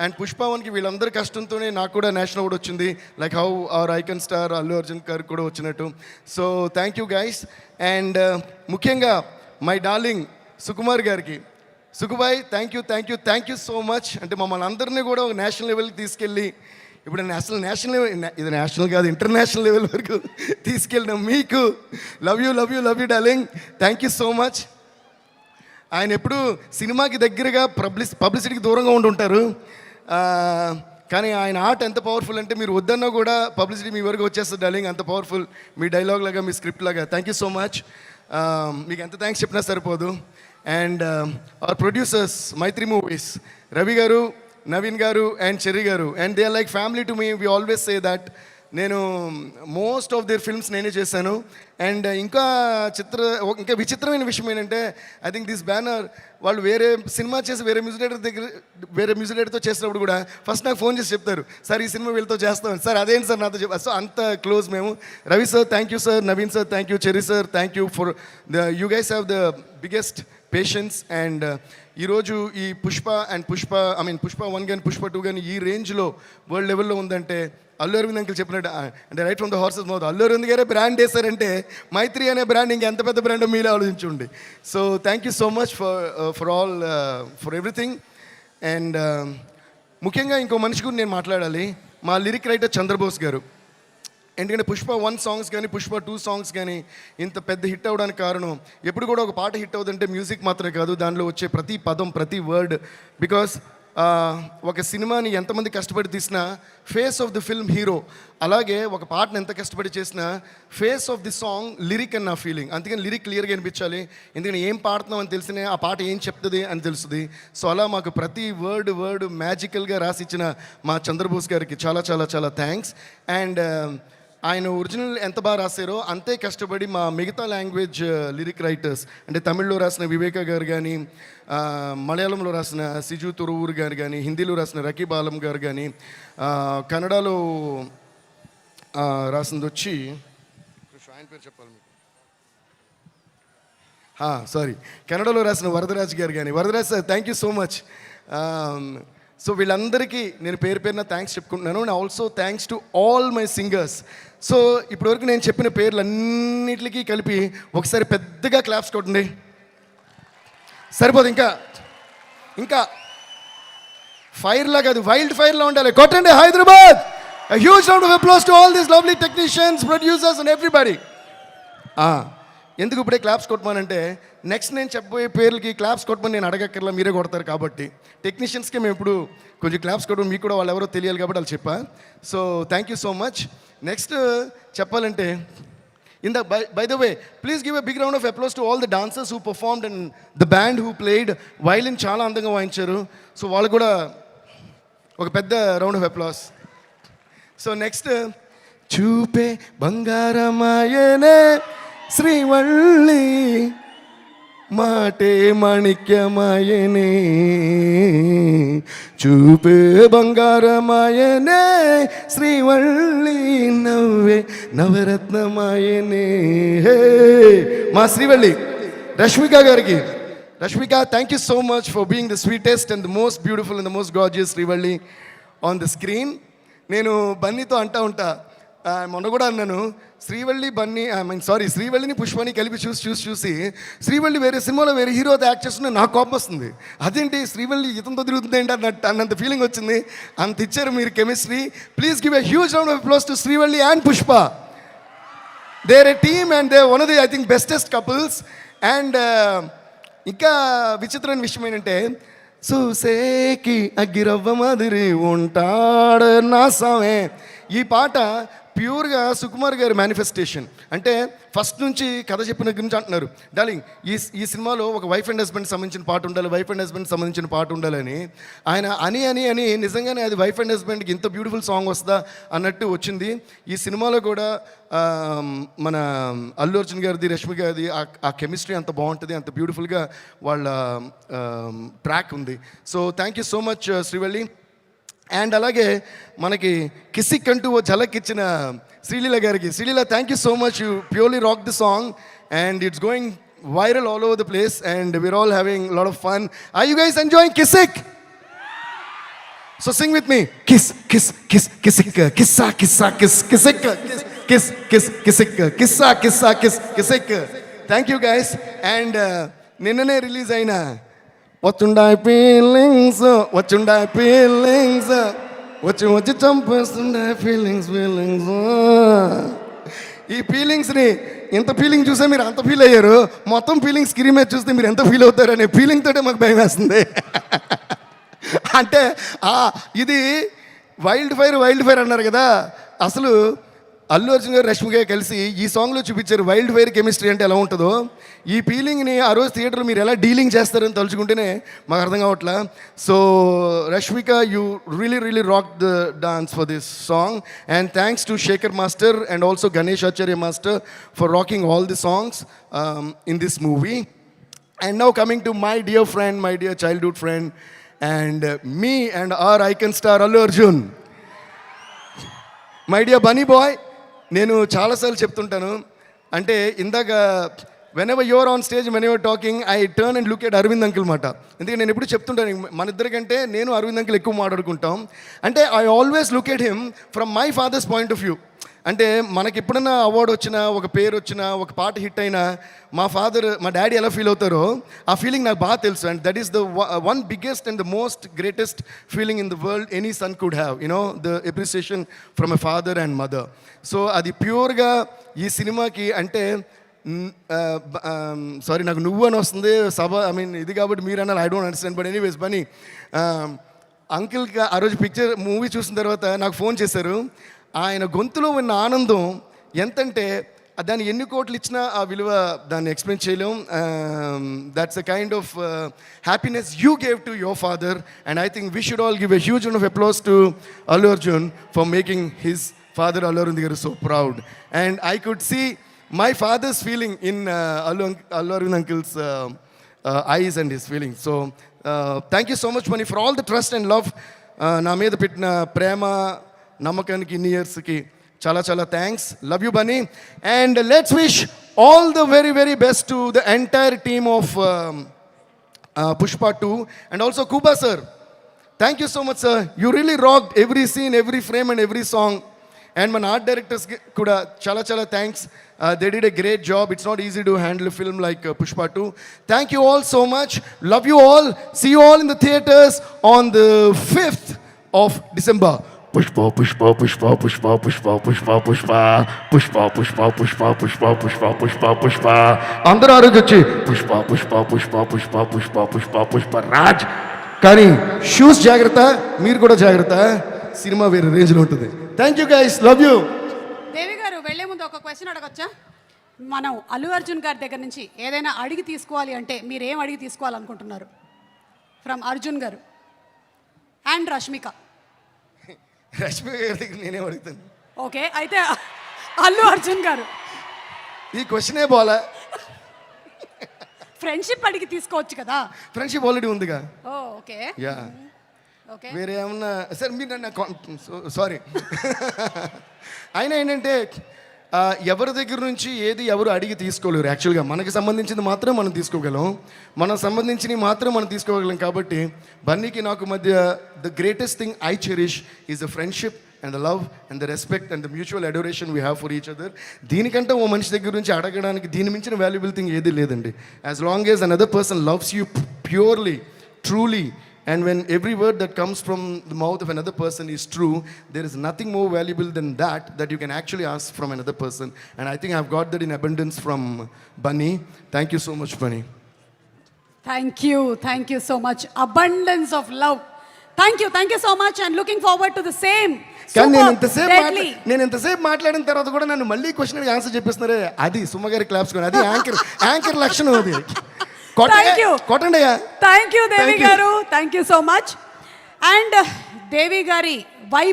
And పుష్పవన్కి వీళ్ళందరి కష్టంతోనే నాకు కూడా నేషనల్ అవార్డు వచ్చింది, like how our icon star Allu Arjun గారికి కూడా వచ్చినట్టు. So thank you guys. And ముఖ్యంగా మై డార్లింగ్ సుకుమార్ గారికి, Sukubai thank you so much. అంటే మమ్మల్ని అందరినీ కూడా ఒక నేషనల్ లెవెల్కి తీసుకెళ్ళి, ఇప్పుడు నేషనల్ లెవెల్, ఇది నేషనల్ కాదు ఇంటర్నేషనల్ లెవెల్ వరకు తీసుకెళ్ళిన మీకు love you darling, thank you so much. ఆయన ఎప్పుడు సినిమాకి దగ్గరగా పబ్లిసిటీకి దూరంగా ఉంటుంటారు, కానీ ఆయన ఆర్ట్ ఎంత పవర్ఫుల్ అంటే మీరు వద్దన్నా కూడా పబ్లిసిటీ మీ వరకు వచ్చేస్తుంది డార్లింగ్, అంత పవర్ఫుల్ మీ డైలాగ్ లాగా మీ స్క్రిప్ట్ లాగా. Thank you so much. మీకు ఎంత థ్యాంక్స్ చెప్పినా సరిపోదు. And our producers Mythri movies, Ravi garu, Naveen garu and Cherry garu, and they are like family to me. We always say that. నేను మోస్ట్ ఆఫ్ దేర్ ఫిల్మ్స్ నేనే చేశాను. అండ్ ఇంకా విచిత్రమైన విషయం ఏంటంటే, ఐ థింక్ దిస్ బ్యానర్ వాళ్ళు వేరే సినిమా చేసి వేరే మ్యూజిక్ డైరెక్టర్తో చేసినప్పుడు కూడా ఫస్ట్ నాకు ఫోన్ చేసి చెప్తారు, సార్ ఈ సినిమా వీళ్ళతో చేస్తామని. సార్ అదేంటి సార్ నాతో చెప్పారు. సో అంత క్లోజ్ మేము. Ravi sir thank you sir, Naveen sir thank you, cherry sir thank you for you guys have the biggest patience. And ఈరోజు ఈ పుష్ప 1 కానీ పుష్ప 2 కానీ ఈ రేంజ్లో వరల్డ్ లెవెల్లో ఉందంటే అల్లు అరవింద్ అంకుల్ చెప్పినట్టు, అంటే right from the horse's mouth, Allu Aravind గారే బ్రాండ్ వేశారంటే మైత్రి అనే బ్రాండ్ ఇంకెంత పెద్ద బ్రాండ్ మీరే ఆలోచించండి. So thank you so much for everything. And ముఖ్యంగా ఇంకో మనిషి గురించి నేను మాట్లాడాలి, మా లిరిక్ రైటర్ చంద్రబోస్ గారు. ఎందుకంటే పుష్ప 1 సాంగ్స్ కానీ పుష్ప 2 సాంగ్స్ కానీ ఇంత పెద్ద హిట్ అవ్వడానికి కారణం, ఎప్పుడు కూడా ఒక పాట హిట్ అవుతుంటే మ్యూజిక్ మాత్రమే కాదు, దానిలో వచ్చే ప్రతి పదం, ప్రతి వర్డ్. బికాస్ ఒక సినిమాని ఎంతమంది కష్టపడి తీసినా face of the film hero, అలాగే ఒక పాటను ఎంత కష్టపడి చేసినా face of the song lyric అని నా ఫీలింగ్. అందుకని లిరిక్ క్లియర్గా అనిపించాలి, ఎందుకంటే ఏం పాడుతున్నాం అని తెలిసినే ఆ పాట ఏం చెప్తుంది అని తెలుస్తుంది. సో అలా మాకు ప్రతి వర్డ్ మ్యాజికల్గా రాసిచ్చిన మా చంద్రబోస్ గారికి చాలా చాలా చాలా థ్యాంక్స్. అండ్ ఆయన ఒరిజినల్ ఎంత బాగా రాశారో అంతే కష్టపడి మా మిగతా లాంగ్వేజ్ లిరిక్ రైటర్స్, అంటే తమిళ్లో రాసిన వివేక గారు కానీ, మలయాళంలో రాసిన సిజు తురువూరు గారు కానీ, హిందీలో రాసిన రకీబ్ ఆలం గారు కానీ, కన్నడలో రాసింది వచ్చి ఆయన పేరు చెప్పాలి మీకు, సారీ, కన్నడలో రాసిన వరదరాజ్ గారు కానీ. Varadaraj sir thank you so much. So వీళ్ళందరికీ నేను పేరు పేరున థ్యాంక్స్ చెప్పుకుంటున్నాను. And also thanks to all my singers. So ఇప్పటివరకు నేను చెప్పిన పేర్లన్నిటికీ కలిపి ఒకసారి పెద్దగా క్లాప్స్ కొట్టండి. సరిపోదు, ఇంకా ఫైర్లా కాదు, వైల్డ్ ఫైర్లా ఉండాలి. కొట్టండి Hyderabad. A huge round of applause to all these lovely technicians, producers and everybody. ఎందుకు ఇప్పుడే క్లాప్స్ కొట్టమనంటే, నెక్స్ట్ నేను చెప్పబోయే పేర్లకి క్లాప్స్ కొట్టమని నేను అడగక్కర్లా, మీరే కొడతారు కాబట్టి. టెక్నీషియన్స్కి మేము ఇప్పుడు కొంచెం క్లాప్స్ కొట్టడం, మీకు కూడా వాళ్ళు ఎవరో తెలియాలి కాబట్టి వాళ్ళు చెప్పా. So thank you so much. Next చెప్పాలంటే, by the way, please give a big round of applause to all the dancers who performed and the band who played violin. చాలా అందంగా వాయించారు. సో వాళ్ళు కూడా ఒక పెద్ద round of applause. So next, చూపే బంగారమాయనే శ్రీవల్లి, మాటే మాణిక్యమాయనే, చూపే బంగారమాయనే శ్రీవల్లి, నవ్వే నవరత్నమాయనే. మా శ్రీవల్లి రష్మిక గారికి, Rashmika thank you so much for being the sweetest and the most beautiful and the most gorgeous Srivalli on the screen. నేను బన్నీతో ఉంటా, మొన్న కూడా అన్నాను, శ్రీవల్లిని పుష్పని కలిపి చూసి శ్రీవల్లి వేరే సినిమాలో వేరే హీరోతో యాక్ట్ చేస్తున్నా నాకు కోపం వస్తుంది. అదేంటి శ్రీవల్లి ఇతంతో తిరుగుతుంది ఏంటి అన్నంత ఫీలింగ్ వచ్చింది. అంత ఇచ్చారు మీరు chemistry. Please give a huge round of applause to Srivalli and Pushpa. They are a team and they one of the I think bestest couples. And ఇంకా విచిత్రమైన విషయం ఏంటంటే, చూసేకి అగ్గిరవ్వ మాదిరి ఉంటాడు నా సామే, ఈ పాట ప్యూర్గా సుకుమార్ గారి మేనిఫెస్టేషన్. అంటే ఫస్ట్ నుంచి కథ చెప్పిన గురించి అంటున్నారు, డార్లింగ్ ఈ సినిమాలో ఒక వైఫ్ అండ్ హస్బెండ్ సంబంధించిన పాట ఉండాలని ఆయన అని నిజంగానే అది వైఫ్ అండ్ హస్బెండ్కి ఇంత బ్యూటిఫుల్ సాంగ్ వస్తుందా అన్నట్టు వచ్చింది. ఈ సినిమాలో కూడా మన అల్లు అర్జున్ గారిది, రష్మి గారిది ఆ కెమిస్ట్రీ అంత బాగుంటుంది, అంత బ్యూటిఫుల్గా వాళ్ళ ట్రాక్ ఉంది. So thank you so much Srivalli. And అలాగే మనకి కిసిక్ అంటూ ఓ ఝలక్ ఇచ్చిన శ్రీలీల గారికి, Sreeleela thank you so much, you purely rock the song and it's going viral all over the place and we're all having a lot of fun. Are you guys enjoying Kisik? So sing with me. Kiss kiss kiss Kissik కిస్సా కిస్సా kiss Kissik kiss kiss Kissik కిస్సా కిస్సా kiss Kissik. Thank you guys. And నిన్ననే release అయిన వచ్చుండాయి feelings వచ్చి వచ్చి చంపేస్తుండే feelings. ఈ ఫీలింగ్స్ని ఎంత ఫీలింగ్ చూసే మీరు అంత ఫీల్ అయ్యారు, మొత్తం ఫీలింగ్స్ స్క్రీన్ మీద చూస్తే మీరు ఎంత ఫీల్ అవుతారు అనే ఫీలింగ్ తోటే మాకు భయం వేస్తుంది. అంటే ఇది వైల్డ్ ఫైర్ అన్నారు కదా, అసలు అల్లు అర్జున్ గారు రష్మిక కలిసి ఈ సాంగ్లో చూపించారు వైల్డ్ ఫైర్ కెమిస్ట్రీ అంటే ఎలా ఉంటుందో. ఈ ఫీలింగ్ని ఆ రోజు థియేటర్లో మీరు ఎలా డీలింగ్ చేస్తారని తలుచుకుంటేనే మాకు అర్థం కావట్లా. So Rashmika, you really rock the dance for this song. And thanks to Shekhar master and also Ganesh Acharya master for rocking all the songs in this movie. And now coming to my dear friend, my dear childhood friend and me and our icon star Allu Arjun. My dear bunny boy, నేను చాలాసార్లు చెప్తుంటాను, అంటే ఇందాక whenever you are on stage, when you are talking, I turn and look at Aravind uncle మాట. ఎందుకంటే నేను ఎప్పుడు చెప్తుంటాను, మన ఇద్దరికంటే నేను అరవింద్ అంకుల్ ఎక్కువ మాట్లాడుకుంటాం. అంటే I always look at him from my father's point of view. అంటే మనకి ఎప్పుడన్నా అవార్డు వచ్చినా, ఒక పేరు వచ్చినా, ఒక పాట హిట్ అయినా మా డాడీ ఎలా ఫీల్ అవుతారో ఆ ఫీలింగ్ నాకు బాగా తెలుసు. And that is the one biggest and the most greatest feeling in the world any son could have, you know, the appreciation from a father and mother. So అది ప్యూర్గా ఈ సినిమాకి అంటే సారీ నాకు నువ్వు అని వస్తుంది సభ, ఐ మీన్ ఇది కాబట్టి మీరు అన్నారు, I don't understand. But anyways Bunny అంకిల్కి ఆ రోజు మూవీ చూసిన తర్వాత నాకు ఫోన్ చేశారు. ఆయన గొంతులో ఉన్న ఆనందం ఎంతంటే దాన్ని ఎన్ని కోట్లు ఇచ్చినా ఆ విలువ దాన్ని ఎక్స్ప్లెయిన్ చేయలేం. That's a kind of happiness you gave to your father. And I think we should all give a huge of applause to Allu Arjun for making his father Allu Arvind garu so proud. And I could see my father's feeling in Allu Arvind uncle's eyes and his feelings. So thank you so much Mani for all the trust and love na meeda pettina prema namakaniki in years ki chala thanks. Love you Bunny. And let's wish all the very best to the entire team of Pushpa 2 and also Kuba sir. Thank you so much sir, you really rocked every scene, every frame and every song. And my art directors kuda chala thanks. They did a great job. It's not easy to handle a film like Pushpa 2. Thank you all so much. Love you all. See you all in the theaters on the 5th of December. Pushpa Pushpa Pushpa Pushpa Pushpa Pushpa Pushpa Pushpa Pushpa Pushpa Pushpa Pushpa Pushpa Pushpa అందరూ ఆరోగ్యొచ్చి పుష్ప పుష్ప పుష్ప పుష్ప పుష్ప పుష్ప పుష్ప రాజ్. కానీ shoes జాగ్రత్త, మీరు కూడా జాగ్రత్త, cinema వేరే రేంజ్లో ఉంటుంది. Thank you guys, love you. Devi గారు వెళ్లే ముందు ఒక క్వశ్చన్ అడగొచ్చా? మనం అల్లు అర్జున్ గారి దగ్గర నుంచి ఏదైనా అడిగి తీసుకోవాలి అంటే మీరు ఏం అడిగి తీసుకోవాలనుకుంటున్నారు? ఫ్రమ్ అర్జున్ గారు అండ్ రష్మిక. రష్మిక గారి దగ్గర నేనేం అడుగుతాను? ఓకే, అయితే అల్లు అర్జున్ గారు ఈ క్వశ్చనే పోలా. ఫ్రెండ్షిప్ అడిగి తీసుకోవచ్చు కదా. ఫ్రెండ్షిప్ ఆల్రెడీ ఉందిగా. ఓ ఓకే, యా. ఓకే, వేరే ఏమన్నా సార్ మీరు నన్ను సారీ. అయినా ఏంటంటే ఎవరి దగ్గర నుంచి ఏది ఎవరు అడిగి తీసుకోలేరు. యాక్చువల్గా మనకి సంబంధించింది మాత్రం మనం తీసుకోగలం, మనకు సంబంధించినవి మాత్రం మనం తీసుకోగలం. కాబట్టి బన్నీకి నాకు మధ్య the greatest thing I cherish is the friendship and the love and the respect and the mutual adoration we have for each other. దీనికంటే ఓ మనిషి దగ్గర నుంచి అడగడానికి దీని మించిన వాల్యుబుల్ థింగ్ ఏది లేదండి. As long as another person loves you purely, truly, and when every word that comes from the mouth of another person is true, there is nothing more valuable than that you can actually ask from another person. And I think I've got that in abundance from Bunny. Thank you so much Bunny. Thank you so much. Abundance of love. Thank you so much and looking forward to the same. కానీ నేను ఎంతసేపు మాట్లాడిన తర్వాత కూడా నన్ను మళ్ళీ question answer చెప్పిస్తున్నారే, అది సుమ్మగారి claps కూడా, అది యాంకర్ లక్షణం. అది కొట్టండి. థ్యాంక్ యూ దేవి గారు, thank you so much. And Devi గారి వైబ్